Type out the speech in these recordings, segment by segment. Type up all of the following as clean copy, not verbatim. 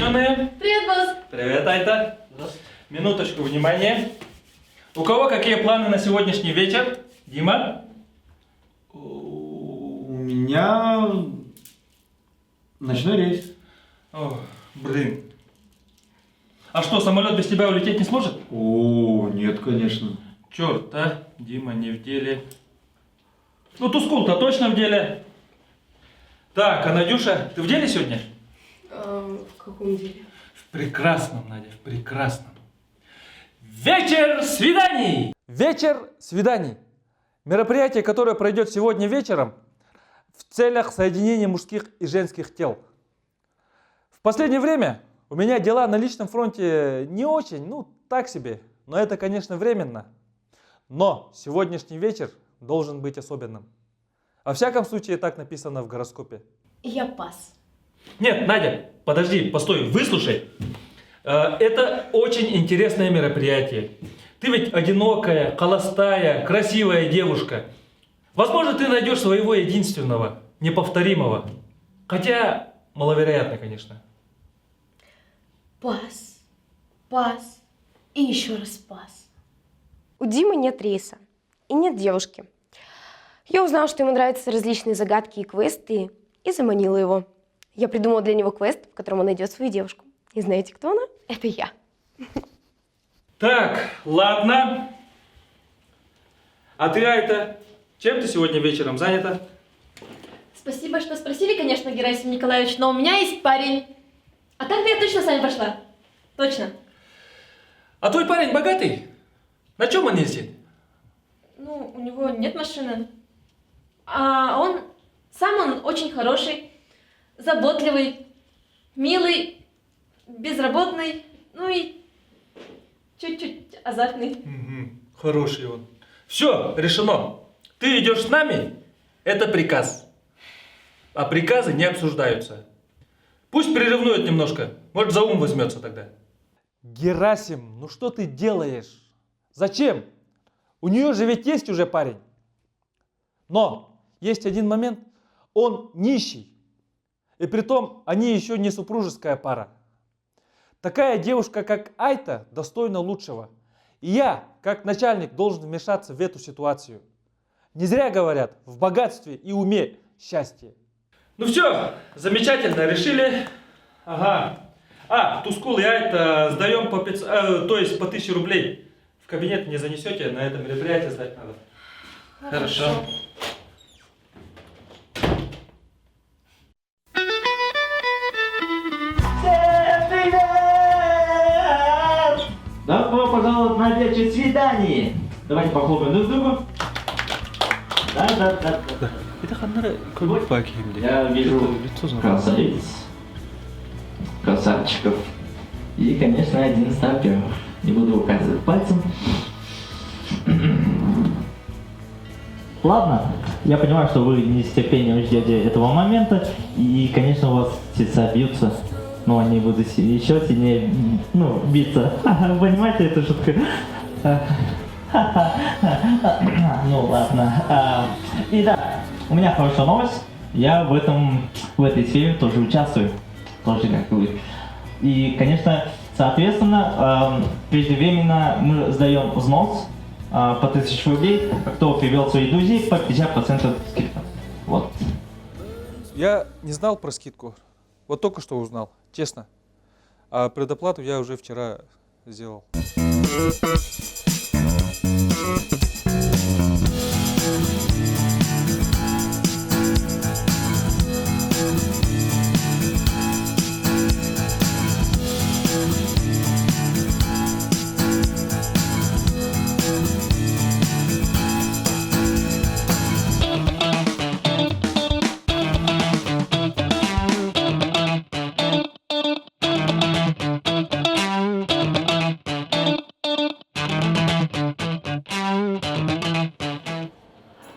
подчиненные. Привет, босс. Привет, Айта. Минуточку внимания. У кого какие планы на сегодняшний вечер? Дима? У меня ночной рейс. О, блин. А что, самолет без тебя улететь не сможет? О, нет, конечно. Черт, а? Дима не в деле. Ну, Тускул-то точно в деле. Так, а Надюша, ты в деле сегодня? В каком деле? В прекрасном, Надя, в прекрасном. Вечер свиданий! Вечер свиданий. Мероприятие, которое пройдет сегодня вечером в целях соединения мужских и женских тел. В последнее время у меня дела на личном фронте не очень, ну так себе. Но это, конечно, временно. Но сегодняшний вечер должен быть особенным. Во всяком случае, так написано в гороскопе. Я пас. Нет, Надя, подожди, постой, выслушай. Это очень интересное мероприятие. Ты ведь одинокая, холостая, красивая девушка. Возможно, ты найдешь своего единственного, неповторимого. Хотя, маловероятно, конечно. Пас. Пас. И еще раз пас. У Димы нет рейса и нет девушки. Я узнала, что ему нравятся различные загадки и квесты, и заманила его. Я придумала для него квест, в котором он найдет свою девушку. И знаете, кто она? Это я. Так, ладно. А ты, Айта, чем ты сегодня вечером занята? Спасибо, что спросили, конечно, Герасим Николаевич, но у меня есть парень. А так бы я точно с вами пошла. Точно. А твой парень богатый? На чем он ездит? Ну, у него нет машины. А он очень хороший, заботливый, милый, безработный, ну и чуть-чуть азартный. Угу, хороший он. Все, решено. Ты идешь с нами, это приказ. А приказы не обсуждаются. Пусть приревнует немножко, может за ум возьмется тогда. Герасим, ну что ты делаешь? Зачем? У нее же ведь есть уже парень. Но есть один момент, он нищий. И притом они еще не супружеская пара. Такая девушка, как Айта, достойна лучшего. И я, как начальник, должен вмешаться в эту ситуацию. Не зря говорят, в богатстве и уме счастье. Ну все, замечательно, решили. Ага. Тускул и Айта сдаем по 500, то есть по 1000 рублей. В кабинет не занесете, на это мероприятие сдать надо. Хорошо. Добро пожаловать на вечер свиданий. Давайте похлопаем друг другу. Да. Я вижу красавиц, красавчиков. И, конечно, один из первых. Не буду указывать пальцем. Ладно, я понимаю, что вы не с терпением ждете этого момента. И, конечно, у вас сердца бьются. Но они будут еще сильнее, биться. Понимаете эту шутку? Ну ладно. И да, у меня хорошая новость. Я в этой сфере тоже участвую. Тоже как вы. И, конечно, соответственно, преждевременно мы сдаем взнос по 1000 рублей. Кто привел своих друзей, по 50% скидка. Вот. Я не знал про скидку. Вот только что узнал, честно. А предоплату я уже вчера сделал.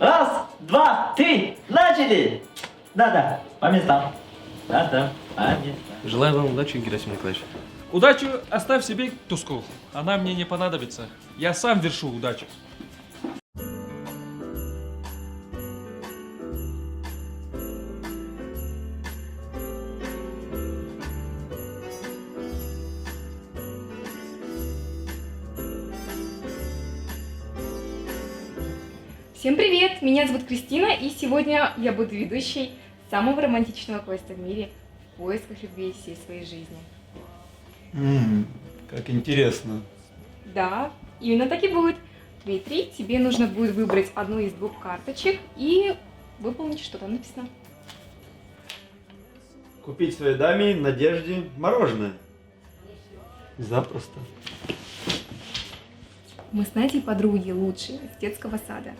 Раз, два, три, начали! Да, по местам. Да, по местам. Желаю вам удачи, Герасим Николаевич. Удачу оставь себе, Тускул. Она мне не понадобится. Я сам вершу удачу. Всем привет! Меня зовут Кристина, и сегодня я буду ведущей самого романтичного квеста в мире в поисках любви всей своей жизни. Как интересно. Да, именно так и будет. Дмитрий, тебе нужно будет выбрать одну из двух карточек и выполнить, что там написано. Купить своей даме Надежде мороженое. Запросто. Мы с Надей подруги лучшие из детского сада.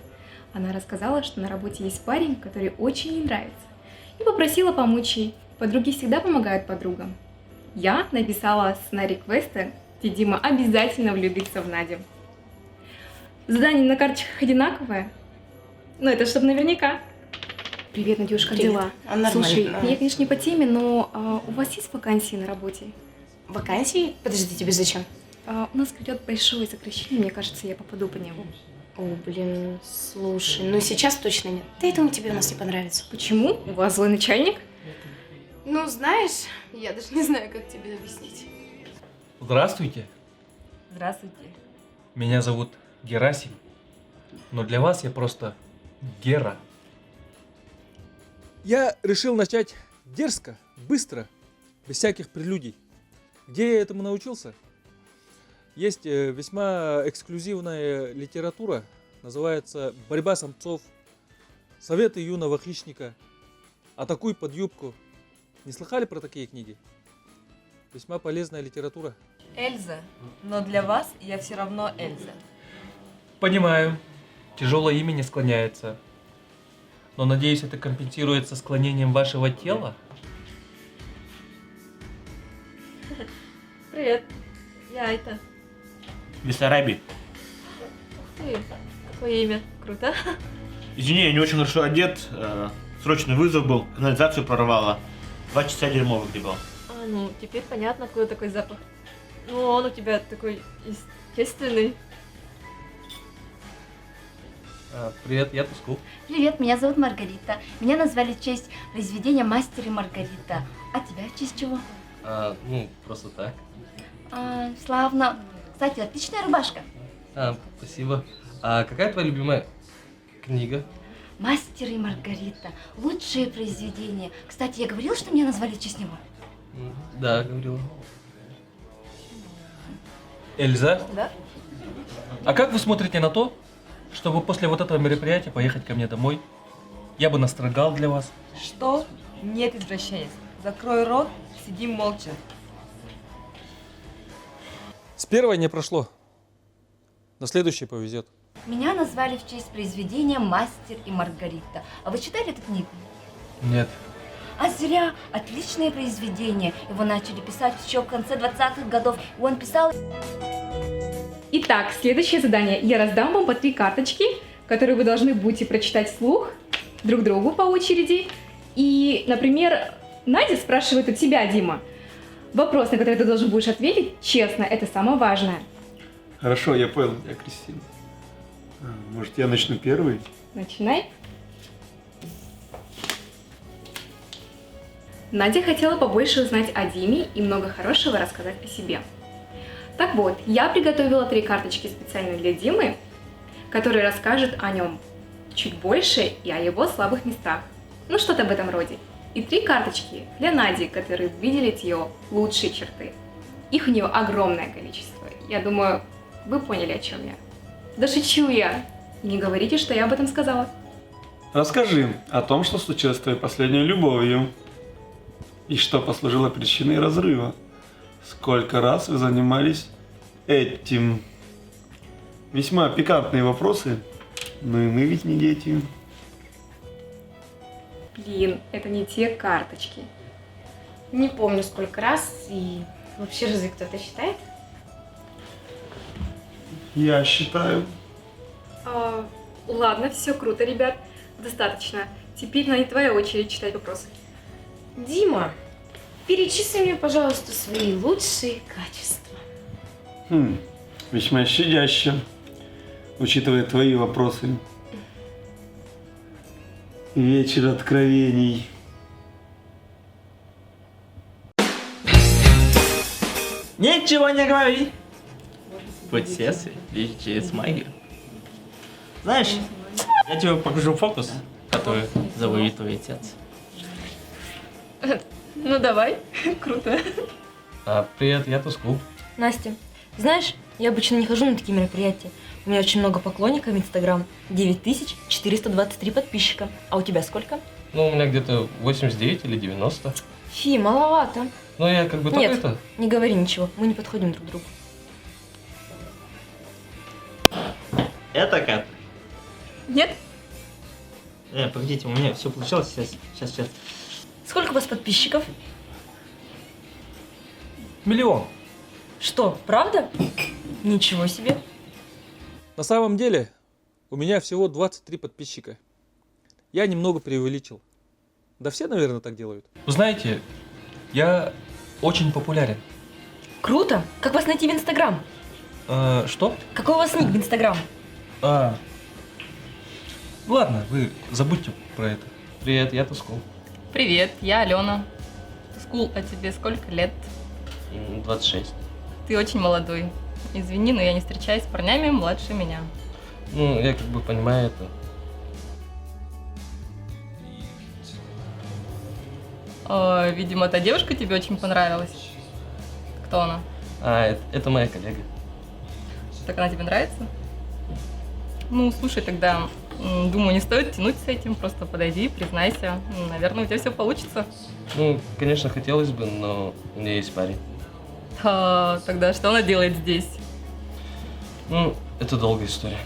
Она рассказала, что на работе есть парень, который очень ей нравится, и попросила помочь ей. Подруги всегда помогают подругам. Я написала сценарий квеста, где Дима обязательно влюбится в Надю. Задание на карточках одинаковое, но это чтобы наверняка. Привет, Надюшка, как Привет. дела? Нормально. Слушай, я, конечно, не по теме, но у вас есть вакансии на работе? Вакансии? Подожди, тебе зачем? У нас придет большое сокращение, мне кажется, я попаду по нему. О, блин, слушай, ну сейчас точно нет. Да я думаю, тебе у нас не понравится. Почему? У вас злой начальник? Ну, знаешь, я даже не знаю, как тебе объяснить. Здравствуйте. Здравствуйте. Меня зовут Герасим. Но для вас я просто Гера. Я решил начать дерзко, быстро, без всяких прелюдий. Где я этому научился? Есть весьма эксклюзивная литература, называется «Борьба самцов», «Советы юного хищника», «Атакуй под юбку». Не слыхали про такие книги? Весьма полезная литература. Эльза, но для вас я все равно Эльза. Понимаю, тяжелое имя не склоняется. Но надеюсь, это компенсируется склонением вашего тела? Привет. Я это. Бессараби. Ты. Твое имя. Круто. Извини, я не очень хорошо одет. Срочный вызов был, канализацию прорвало. 2 часа дерьмо выгребал. Ну, теперь понятно, откуда такой запах. Ну, он у тебя такой естественный. Привет, я Тускул. Привет, меня зовут Маргарита. Меня назвали в честь произведения «Мастер и Маргарита». А тебя в честь чего? Ну, просто так. Славно. Кстати, отличная рубашка. Спасибо. А какая твоя любимая книга? «Мастер и Маргарита». Лучшее произведение. Кстати, я говорила, что меня назвали в честь него? Да, говорила. Эльза, Да? а как вы смотрите на то, чтобы после вот этого мероприятия поехать ко мне домой? Я бы настрогал для вас. Что? Нет, извращенец. Закрой рот, сидим молча. С первой не прошло. На следующей повезет. Меня назвали в честь произведения «Мастер и Маргарита». А вы читали эту книгу? Нет. А зря. Отличное произведение. Его начали писать еще в конце 20-х годов. И он писал... Итак, следующее задание. Я раздам вам по 3 карточки, которые вы должны будете прочитать вслух друг другу по очереди. И, например, Надя спрашивает у тебя, Дима, вопрос, на который ты должен будешь ответить честно. Это самое важное. Хорошо, я понял тебя, Кристина. Может, я начну первый? Начинай. Надя хотела побольше узнать о Диме и много хорошего рассказать о себе. Так вот, я приготовила 3 карточки специально для Димы, которые расскажут о нем чуть больше и о его слабых местах. Ну, что-то в этом роде. И 3 карточки для Нади, которые выделят ее лучшие черты. Их у нее огромное количество. Я думаю, вы поняли, о чем я. Да шучу я. И не говорите, что я об этом сказала. Расскажи о том, что случилось с твоей последней любовью. И что послужило причиной разрыва. Сколько раз вы занимались этим? Весьма пикантные вопросы, но и мы ведь не дети. Блин, это не те карточки. Не помню, сколько раз, и вообще разве кто-то считает? Я считаю. Ладно, все круто, ребят. Достаточно. Теперь на твоя очередь читать вопросы. Дима, перечисли мне, пожалуйста, свои лучшие качества. Весьма щадяще, учитывая твои вопросы. Вечер откровений. Ничего не говори. Будь сердце, лишь через магию. Знаешь, Я тебе покажу фокус, который завоюет твой отец. Ну давай, круто. Привет, я Тускул. Настя, знаешь, я обычно не хожу на такие мероприятия. У меня очень много поклонников в Инстаграм. 9423 подписчика. А у тебя сколько? Ну, у меня где-то 89 или 90. Фи, маловато. Ну, я как бы Нет, только это... не говори ничего, мы не подходим друг к другу. Это Кэт. Нет? Погодите, у меня все получилось. Сейчас. Сколько у вас подписчиков? 1 000 000. Что, правда? Ничего себе. На самом деле, у меня всего 23 подписчика. Я немного преувеличил. Да все, наверное, так делают. Вы знаете, я очень популярен. Круто. Как вас найти в Инстаграм? Что? Какой у вас ник в Инстаграм? Ладно, вы забудьте про это. Привет, я Тускул. Привет, я Алена. Скул, а тебе сколько лет? 26. Ты очень молодой. Извини, но я не встречаюсь с парнями младше меня. Ну, я как бы понимаю это. Видимо, та девушка тебе очень понравилась. Кто она? Это моя коллега. Так она тебе нравится? Ну, слушай, тогда, думаю, не стоит тянуть с этим. Просто подойди, признайся. Наверное, у тебя все получится. Ну, конечно, хотелось бы, но у меня есть парень. Тогда что она делает здесь? Ну, это долгая история.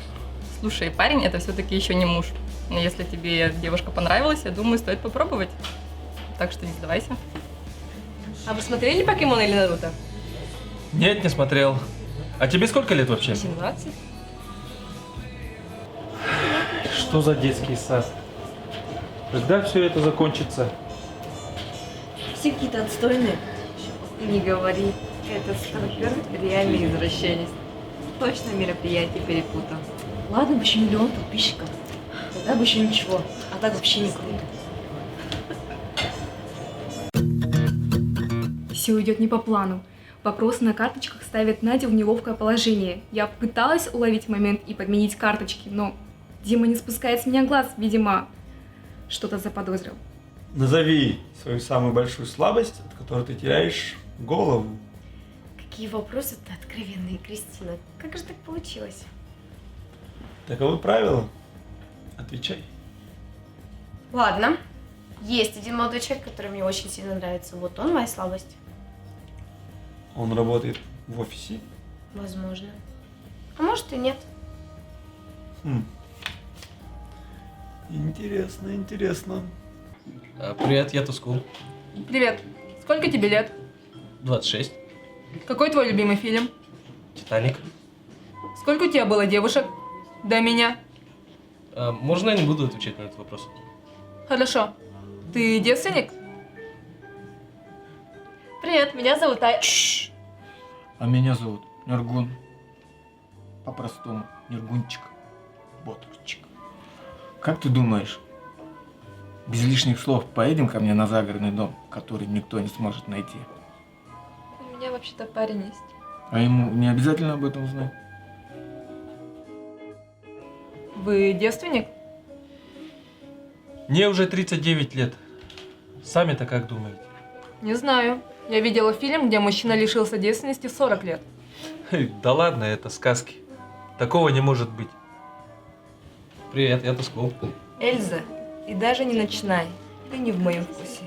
Слушай, парень это все-таки еще не муж. Но если тебе девушка понравилась, я думаю, стоит попробовать. Так что не сдавайся. А вы смотрели Покемон или Наруто? Нет, не смотрел. А тебе сколько лет вообще? 17. Что за детский сад? Когда все это закончится? Все какие-то отстойные. Не говори, этот сталкер реальный извращенец. Точно мероприятие перепутал. Ладно бы еще 1 000 000 подписчиков. Тогда бы еще ничего. А так вообще не круто. Все идет не по плану. Вопросы на карточках ставят Надю в неловкое положение. Я пыталась уловить момент и подменить карточки, но Дима не спускает с меня глаз, видимо, что-то заподозрил. Назови свою самую большую слабость, от которой ты теряешь голову. Какие вопросы-то откровенные, Кристина. Как же так получилось? Таковы правила. Отвечай. Ладно. Есть один молодой человек, который мне очень сильно нравится. Вот он моя слабость. Он работает в офисе? Возможно. А может и нет. Интересно. Привет, я Тускул. Привет. Сколько тебе лет? 26. Какой твой любимый фильм? Титаник. Сколько у тебя было девушек до меня? Можно я не буду отвечать на этот вопрос? Хорошо. Ты девственник? Привет, меня зовут Ай. А меня зовут Нергун. По-простому, Нергунчик. Ботурчик. Как ты думаешь, без лишних слов поедем ко мне на загородный дом, который никто не сможет найти? У меня вообще-то парень есть. А ему не обязательно об этом знать? Вы девственник? Мне уже 39 лет. Сами-то как думаете? Не знаю. Я видела фильм, где мужчина лишился девственности в 40 лет. Да ладно, это сказки. Такого не может быть. Привет, я Тускул. Эльза, и даже не начинай. Ты не в моем вкусе.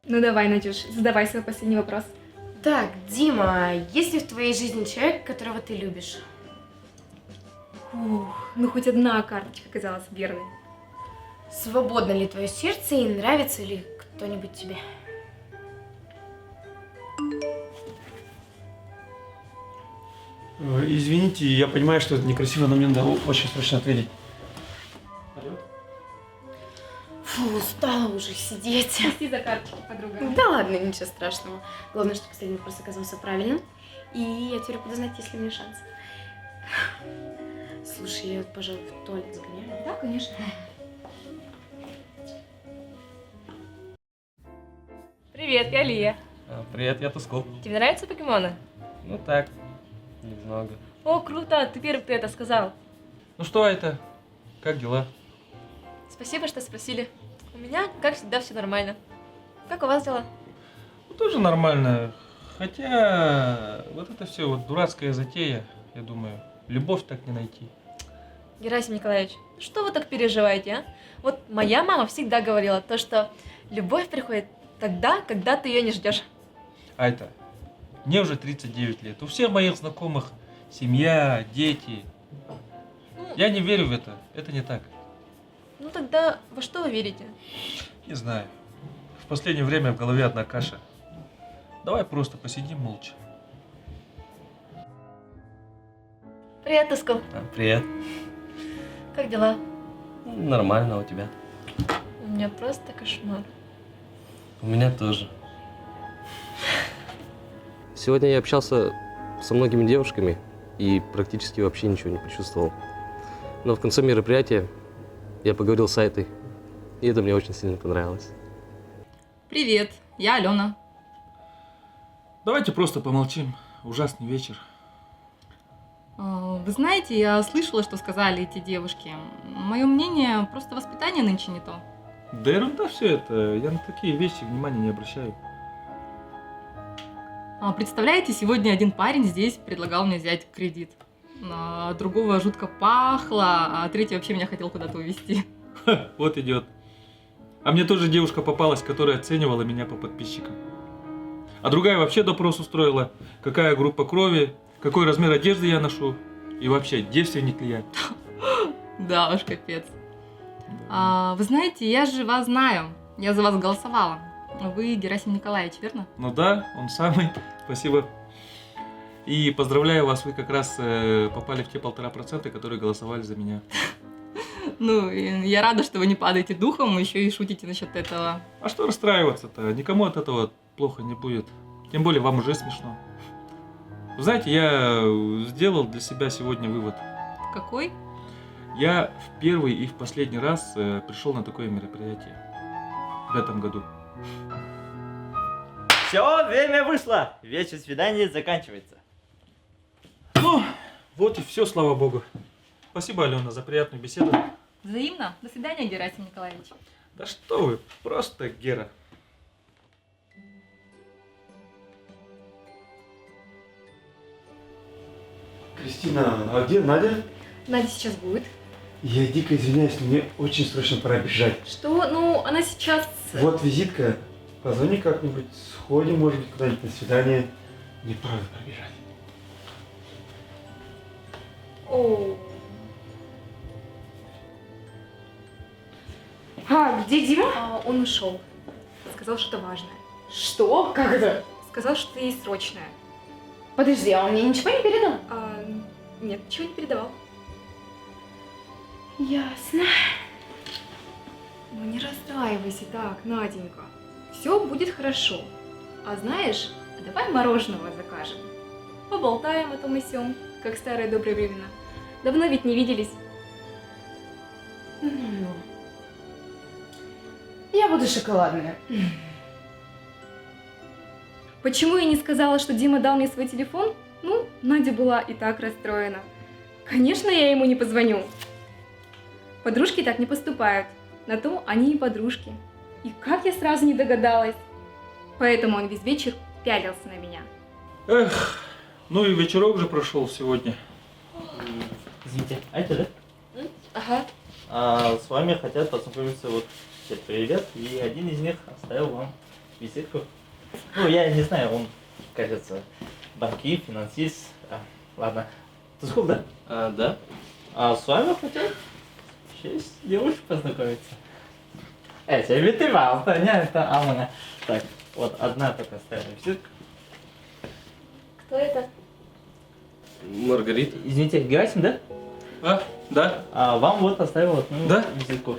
Ну давай, Надюш, задавай свой последний вопрос. Так, Дима, есть ли в твоей жизни человек, которого ты любишь? Ну хоть одна карточка оказалась верной. Свободно ли твое сердце и нравится ли кто-нибудь тебе? Извините, я понимаю, что это некрасиво, но мне надо очень срочно ответить. Фу, устала уже сидеть. Прости за карточку, подруга. Да ладно, ничего страшного. Главное, что последний вопрос оказался правильным. И я теперь буду знать, есть ли у меня шанс. Слушай, я вот, пожалуй, в туалет сгоняю. Да, конечно. Привет, я Лия. Привет, я Тускул. Тебе нравятся покемоны? Ну так, немного. О, круто, ты первый, кто это сказал. Ну что, это? Как дела? Спасибо, что спросили. У меня, как всегда, все нормально. Как у вас дела? Ну, тоже нормально. Хотя вот это все вот дурацкая затея, я думаю, любовь так не найти. Герасим Николаевич, что вы так переживаете, а? Вот моя мама всегда говорила то, что любовь приходит тогда, когда ты ее не ждешь. А это, мне уже 39 лет. У всех моих знакомых семья, дети. Я не верю в это. Это не так. Ну тогда во что вы верите? Не знаю. В последнее время в голове одна каша. Давай просто посидим молча. Привет, Тускл. Привет. Как дела? Нормально, у тебя? У меня просто кошмар. У меня тоже. Сегодня я общался со многими девушками и практически вообще ничего не почувствовал. Но в конце мероприятия я поговорил с Айтой, и это мне очень сильно понравилось. Привет, я Алена. Давайте просто помолчим. Ужасный вечер. Вы знаете, я слышала, что сказали эти девушки. Мое мнение, просто воспитание нынче не то. Да ерунда все это. Я на такие вещи внимания не обращаю. Представляете, сегодня один парень здесь предлагал мне взять кредит. А другого жутко пахло, а третий вообще меня хотел куда-то увезти. Ха, вот идет. А мне тоже девушка попалась, которая оценивала меня по подписчикам. А другая вообще допрос устроила, какая группа крови, какой размер одежды я ношу и вообще, девственник ли я. Да уж, капец. Вы знаете, я же вас знаю, я за вас голосовала. Вы Герасим Николаевич, верно? Ну да, он самый. Спасибо. И поздравляю вас, вы как раз попали в те 1,5%, которые голосовали за меня. Ну, я рада, что вы не падаете духом, еще и шутите насчет этого. А что расстраиваться-то? Никому от этого плохо не будет. Тем более вам уже смешно. Вы знаете, я сделал для себя сегодня вывод. Какой? Я в первый и в последний раз пришел на такое мероприятие в этом году. Все, время вышло. Вечер свидания заканчивается. Ну, вот и все, слава богу. Спасибо, Алена, за приятную беседу. Взаимно. До свидания, Герасим Николаевич. Да что вы, просто Гера. Кристина, а где Надя? Надя сейчас будет. Я дико извиняюсь, но мне очень срочно пора бежать. Что? Ну, она сейчас... Вот визитка. Позвони как-нибудь, сходим, может быть, куда-нибудь на свидание. Мне правда пора бежать. О. Где Дима? Он ушел. Сказал что-то важное. Что? Как это? Сказал, что есть срочное. Подожди, а он мне ничего не передал? Нет, ничего не передавал. Ясно. Ну не расстраивайся так, Наденька. Все будет хорошо. А знаешь, давай мороженого закажем. Поболтаем о том и сём, как в старые добрые времена. Давно ведь не виделись. Ну. Я буду шоколадная. Почему я не сказала, что Дима дал мне свой телефон? Ну, Надя была и так расстроена. Конечно, я ему не позвоню. Подружки так не поступают. На то они и подружки. И как я сразу не догадалась. Поэтому он весь вечер пялился на меня. Эх, ну и вечерок же прошел сегодня. Извините, а это да? Ага. С вами хотят познакомиться вот все привет, и один из них оставил вам визитку. Ну, я не знаю, он, кажется, банкир, финансист. Ладно. Ты сколько, да? Да. А с вами хотят 6 девушек познакомиться. Тебе ты вас, это Алана. Так, вот одна только оставила визитку. Кто это? Маргарита. Извините, Герасим, да? Да. А вам вот оставил одну визитку.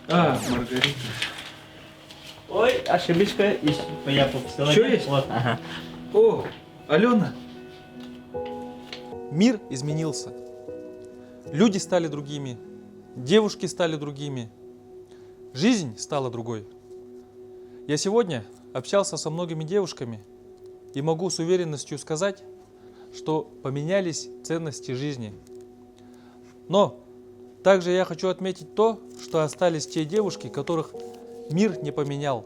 Маргарита. Ой, ошибочка. Я попустила. Что есть? Вот, ага. О, Алена. Мир изменился. Люди стали другими. Девушки стали другими. Жизнь стала другой. Я сегодня общался со многими девушками и могу с уверенностью сказать, что поменялись ценности жизни. Но также я хочу отметить то, что остались те девушки, которых мир не поменял.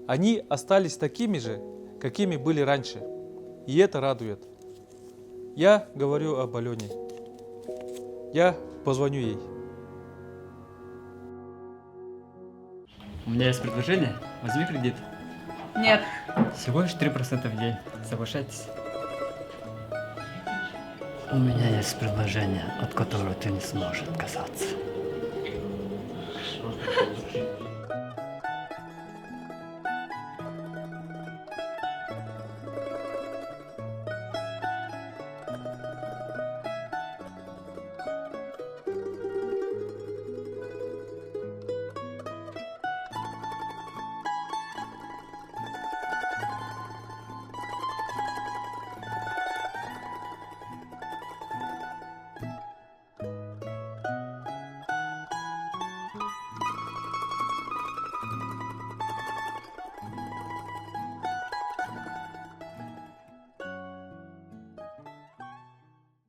Они остались такими же, какими были раньше. И это радует. Я говорю об Алене. Я позвоню ей. У меня есть предложение. Возьми кредит. Нет. Всего лишь 3% в день. Соглашайтесь. У меня есть предложение, от которого ты не сможешь отказаться.